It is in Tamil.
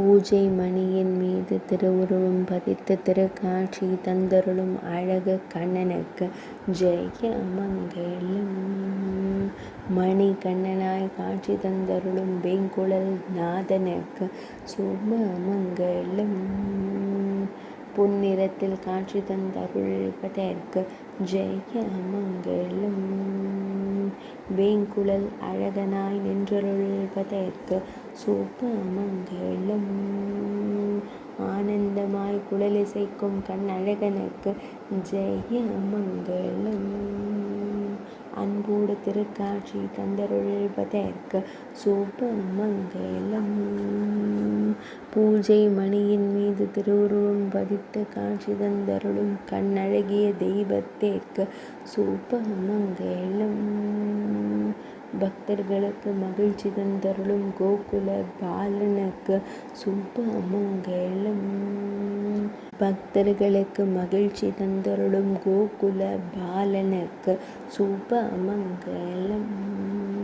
பூஜை மணியின் மீது திருவுருவம் பதித்து திருக்காட்சி தந்தருளும் அழகு கண்ணனுக்கு ஜெய மங்களம். மணி கண்ணனாய் காட்சி தந்தருளும் வேங்குழல் நாதனுக்கு சுப மங்களம். பொன்னிறத்தில் காட்சி தந்தருள்வதற்கு ஜெய மங்களம். வேங்குழல் அழகனாய் நின்றருள்வதற்கு சுப மங்களம். ஆனந்தமாய் குழலிசைக்கும் கண்ணழகனுக்கு ஜெய மங்களம். அன்போடு திருக்காட்சி தந்தருள்வதற்கு சுப மங்களம். பூஜை மணியின் மீது திருவுருவம் பதித்து காட்சி தந்தருளும் கண்ணழகிய தெய்வத்திற்கு சுப மங்களம். பக்தர்களுக்கு மகிழ்ச்சி தந்தருளும் கோகுல பாலனுக்கு சுப மங்களம். பக்தர்களுக்கு மகிழ்ச்சி தந்தருளும் கோகுல பாலனுக்கு சுப மங்களம்.